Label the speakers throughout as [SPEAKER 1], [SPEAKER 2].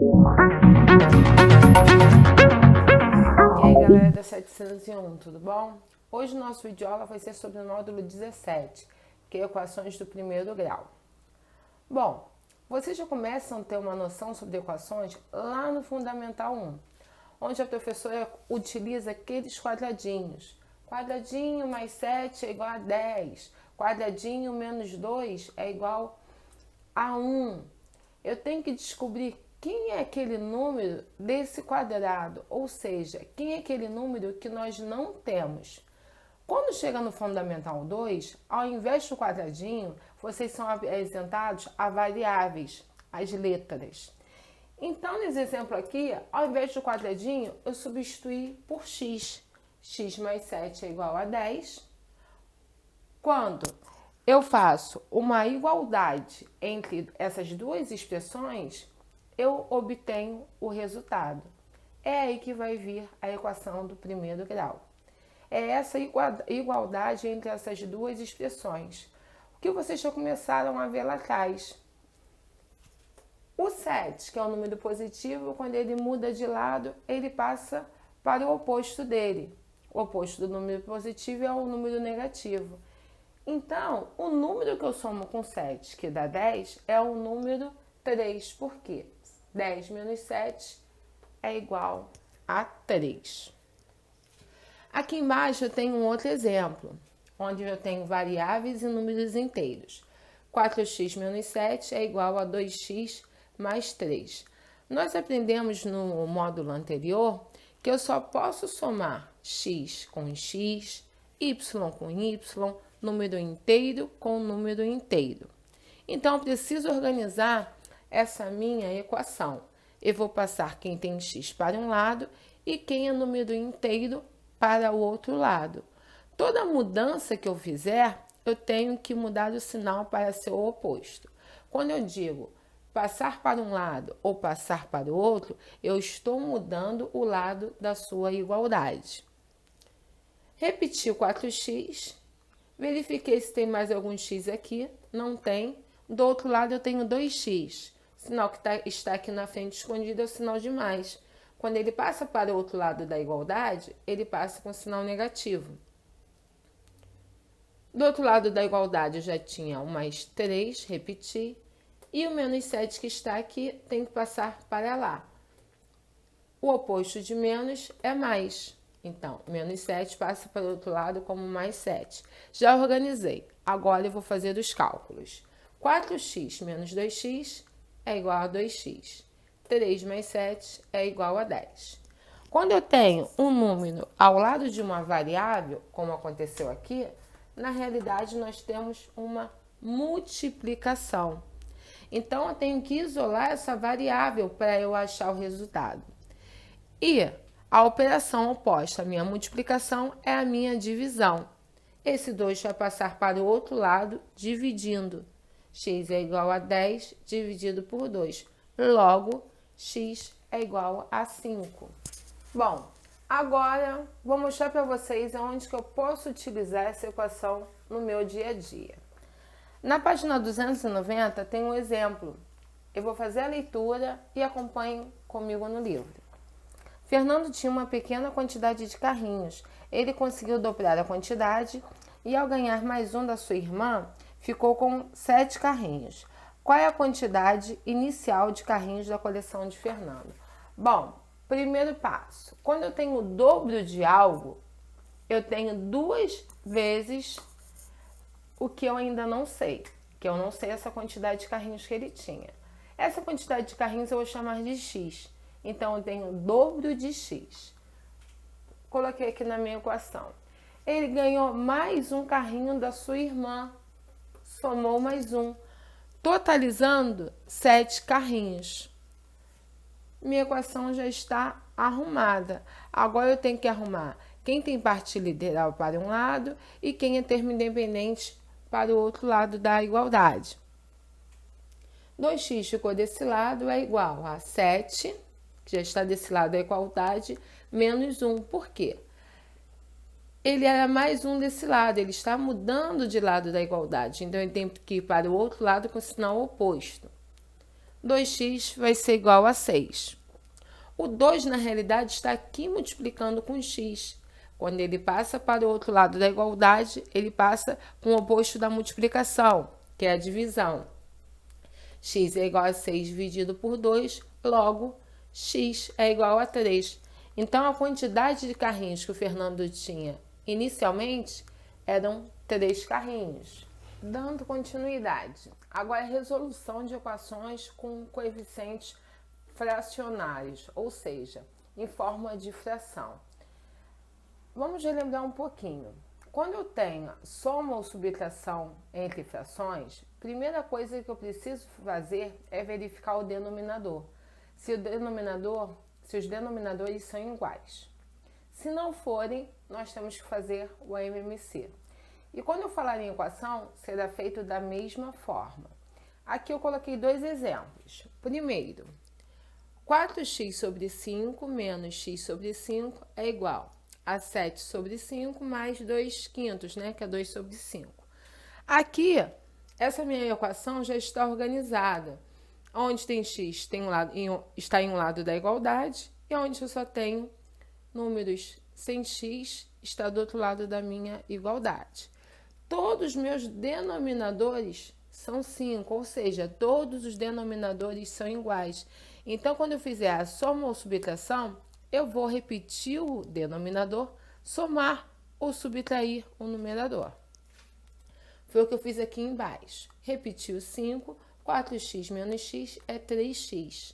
[SPEAKER 1] E aí galera da 701, tudo bom? Hoje o nosso vídeo aula vai ser sobre o módulo 17, que é equações do primeiro grau. Bom, vocês já começam a ter uma noção sobre equações lá no Fundamental 1, onde a professora utiliza aqueles quadradinhos. Quadradinho mais 7 é igual a 10, quadradinho menos 2 é igual a 1. Eu tenho que descobrir quem é aquele número desse quadrado, ou seja, quem é aquele número que nós não temos. Quando chega no Fundamental 2, ao invés do quadradinho, vocês são apresentados a variáveis, as letras. Então, nesse exemplo aqui, ao invés do quadradinho, eu substituí por x. X mais 7 é igual a 10. Quando eu faço uma igualdade entre essas duas expressões, eu obtenho o resultado. É aí que vai vir a equação do primeiro grau. É essa igualdade entre essas duas expressões, o que vocês já começaram a ver lá atrás. O 7, que é um número positivo, quando ele muda de lado, ele passa para o oposto dele. O oposto do número positivo é o número negativo. Então, o número que eu somo com 7, que dá 10, é o número 3. Por quê? 10 menos 7 é igual a 3. Aqui embaixo eu tenho um outro exemplo, onde eu tenho variáveis e números inteiros. 4x menos 7 é igual a 2x mais 3. Nós aprendemos no módulo anterior que eu só posso somar x com x, y com y, número inteiro com número inteiro. Então, eu preciso organizar essa minha equação. Eu vou passar quem tem x para um lado e quem é número inteiro para o outro lado. Toda mudança que eu fizer, eu tenho que mudar o sinal para seu oposto. Quando eu digo passar para um lado ou passar para o outro, eu estou mudando o lado da sua igualdade. Repeti o 4x, verifiquei se tem mais algum x aqui, não tem. Do outro lado eu tenho 2x, o sinal que está aqui na frente escondido é o sinal de mais. Quando ele passa para o outro lado da igualdade, ele passa com sinal negativo. Do outro lado da igualdade eu já tinha o mais 3, repeti. E o menos 7 que está aqui tem que passar para lá. O oposto de menos é mais. Então, menos 7 passa para o outro lado como mais 7. Já organizei. Agora eu vou fazer os cálculos. 4x menos 2x é igual a 2x. 3 mais 7 é igual a 10. Quando eu tenho um número ao lado de uma variável, como aconteceu aqui, na realidade nós temos uma multiplicação. Então, eu tenho que isolar essa variável para eu achar o resultado. E a operação oposta à minha multiplicação é a minha divisão. Esse 2 vai passar para o outro lado dividindo. X é igual a 10 dividido por 2. Logo, x é igual a 5. Bom, agora vou mostrar para vocês onde que eu posso utilizar essa equação no meu dia a dia. Na página 290 tem um exemplo. Eu vou fazer a leitura e acompanhem comigo no livro. Fernando tinha uma pequena quantidade de carrinhos. Ele conseguiu dobrar a quantidade e, ao ganhar mais um da sua irmã, ficou com 7 carrinhos. Qual é a quantidade inicial de carrinhos da coleção de Fernando? Bom, primeiro passo. Quando eu tenho o dobro de algo, eu tenho 2 vezes o que eu ainda não sei. Que eu não sei essa quantidade de carrinhos que ele tinha. Essa quantidade de carrinhos eu vou chamar de x. Então, eu tenho o dobro de x. Coloquei aqui na minha equação. Ele ganhou mais um carrinho da sua irmã. Somou mais um. Totalizando 7 carrinhos. Minha equação já está arrumada. Agora eu tenho que arrumar quem tem parte literal para um lado e quem é termo independente para o outro lado da igualdade. 2x ficou desse lado é igual a 7, que já está desse lado da igualdade, menos 1. Por quê? Ele era mais um desse lado, ele está mudando de lado da igualdade. Então, ele tem que ir para o outro lado com o sinal oposto. 2x vai ser igual a 6. O 2, na realidade, está aqui multiplicando com x. Quando ele passa para o outro lado da igualdade, ele passa com o oposto da multiplicação, que é a divisão. X é igual a 6 dividido por 2, logo, x é igual a 3. Então, a quantidade de carrinhos que o Fernando tinha inicialmente eram 3 carrinhos. Dando continuidade. Agora, resolução de equações com coeficientes fracionários, ou seja, em forma de fração. Vamos relembrar um pouquinho. Quando eu tenho soma ou subtração entre frações, primeira coisa que eu preciso fazer é verificar o denominador. Se os denominadores são iguais. Se não forem, nós temos que fazer o MMC. E quando eu falar em equação, será feito da mesma forma. Aqui eu coloquei 2 exemplos. Primeiro, 4x sobre 5 menos x sobre 5 é igual a 7 sobre 5 mais 2 quintos, né? Que é 2 sobre 5. Aqui, essa minha equação já está organizada. Onde tem x está em um lado da igualdade e onde eu só tenho números sem x está do outro lado da minha igualdade. Todos os meus denominadores são 5, ou seja, todos os denominadores são iguais. Então, quando eu fizer a soma ou subtração, eu vou repetir o denominador, somar ou subtrair o numerador. Foi o que eu fiz aqui embaixo. Repeti o 5, 4x menos x é 3x.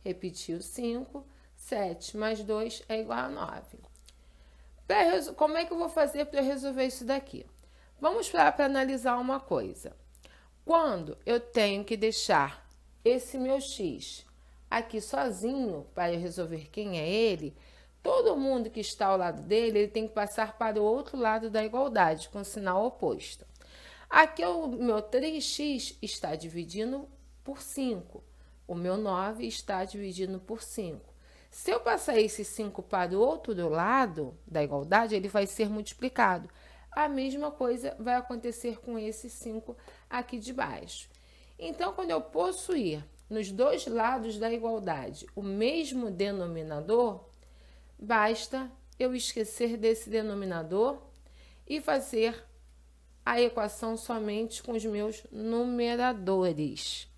[SPEAKER 1] Repeti o 5, 7 mais 2 é igual a 9. Como é que eu vou fazer para resolver isso daqui? Vamos para analisar uma coisa. Quando eu tenho que deixar esse meu x aqui sozinho para eu resolver quem é ele, todo mundo que está ao lado dele, ele tem que passar para o outro lado da igualdade, com sinal oposto. Aqui o meu 3x está dividindo por 5. O meu 9 está dividindo por 5. Se eu passar esse 5 para o outro lado da igualdade, ele vai ser multiplicado. A mesma coisa vai acontecer com esse 5 aqui de baixo. Então, quando eu possuir nos dois lados da igualdade o mesmo denominador, basta eu esquecer desse denominador e fazer a equação somente com os meus numeradores.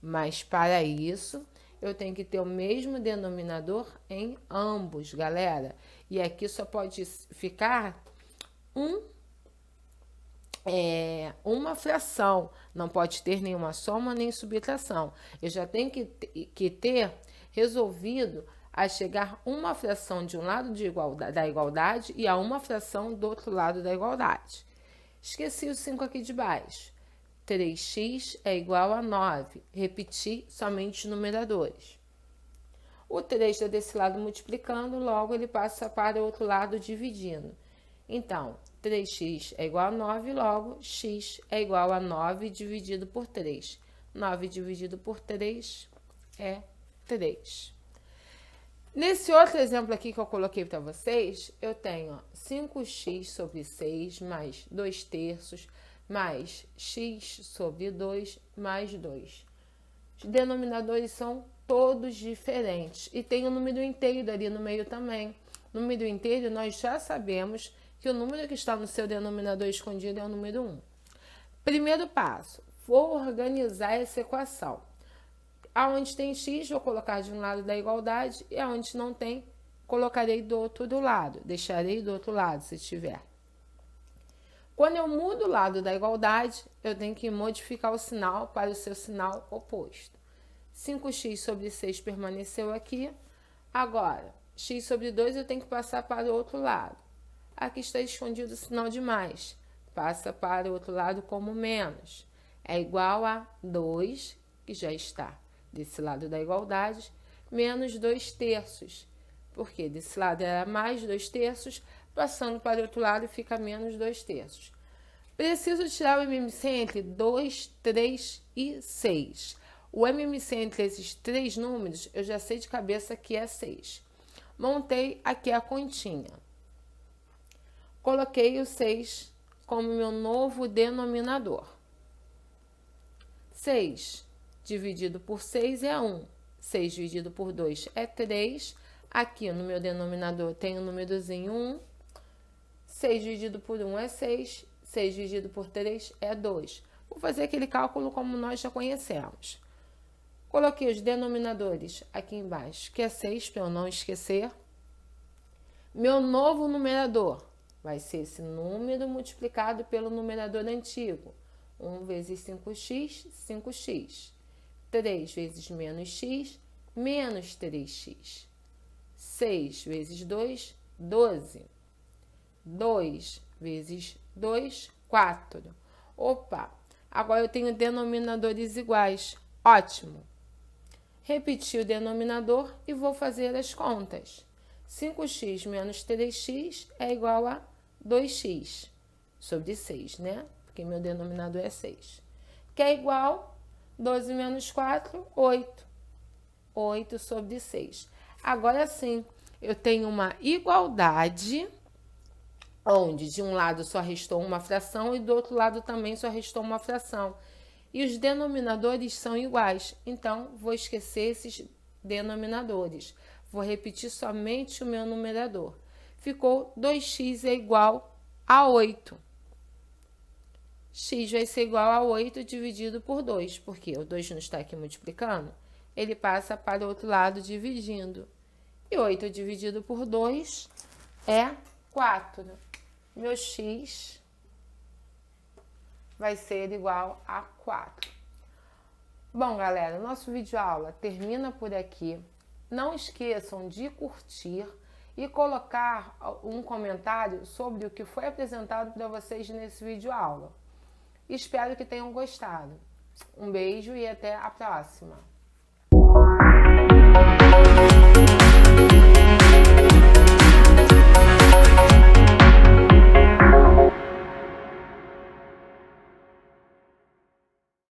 [SPEAKER 1] Mas para isso, eu tenho que ter o mesmo denominador em ambos, galera. E aqui só pode ficar uma fração, não pode ter nenhuma soma nem subtração. Eu já tenho que ter resolvido a chegar uma fração de um lado da igualdade e a uma fração do outro lado da igualdade. Esqueci o 5 aqui de baixo. 3x é igual a 9. Repeti somente os numeradores. O 3 está desse lado multiplicando, logo ele passa para o outro lado dividindo. Então, 3x é igual a 9, logo x é igual a 9 dividido por 3. 9 dividido por 3 é 3. Nesse outro exemplo aqui que eu coloquei para vocês, eu tenho 5x sobre 6 mais 2 terços mais x sobre 2 mais 2. Os denominadores são todos diferentes e tem o número inteiro ali no meio também. No número inteiro, nós já sabemos que o número que está no seu denominador escondido é o número 1. Primeiro passo, vou organizar essa equação. Aonde tem x, vou colocar de um lado da igualdade e aonde não tem, colocarei do outro lado. Deixarei do outro lado, se tiver. Quando eu mudo o lado da igualdade, eu tenho que modificar o sinal para o seu sinal oposto. 5x sobre 6 permaneceu aqui. Agora, x sobre 2 eu tenho que passar para o outro lado. Aqui está escondido o sinal de mais. Passa para o outro lado como menos. É igual a 2, que já está desse lado da igualdade, menos 2 terços. Porque desse lado era mais 2 terços, passando para o outro lado fica menos 2 terços. Preciso tirar o MMC entre 2, 3 e 6. O MMC entre esses três números, eu já sei de cabeça que é 6. Montei aqui a continha. Coloquei o 6 como meu novo denominador. 6 dividido por 6 é 1. 6 dividido por 2 é 3. Aqui no meu denominador tem o númerozinho 1. 6 dividido por 1 é 6. 6 dividido por 3 é 2. Vou fazer aquele cálculo como nós já conhecemos. Coloquei os denominadores aqui embaixo, que é 6, para eu não esquecer. Meu novo numerador vai ser esse número multiplicado pelo numerador antigo. 1 vezes 5x, 5x. 3 vezes menos x, menos 3x. 6 vezes 2, 12. 2 vezes 2, 4. Opa, agora eu tenho denominadores iguais. Ótimo. Repetir o denominador e vou fazer as contas. 5x menos 3x é igual a 2x sobre 6, né? Porque meu denominador é 6. Que é igual 12 menos 4, 8. 8 sobre 6. Agora sim, eu tenho uma igualdade, onde de um lado só restou uma fração e do outro lado também só restou uma fração. E os denominadores são iguais, então vou esquecer esses denominadores. Vou repetir somente o meu numerador. Ficou 2x é igual a 8. X vai ser igual a 8 dividido por 2, porque o 2 não está aqui multiplicando, ele passa para o outro lado dividindo. E 8 dividido por 2 é 4. Meu x vai ser igual a 4. Bom, galera, nosso vídeo aula termina por aqui. Não esqueçam de curtir e colocar um comentário sobre o que foi apresentado para vocês nesse vídeo aula. Espero que tenham gostado. Um beijo e até a próxima!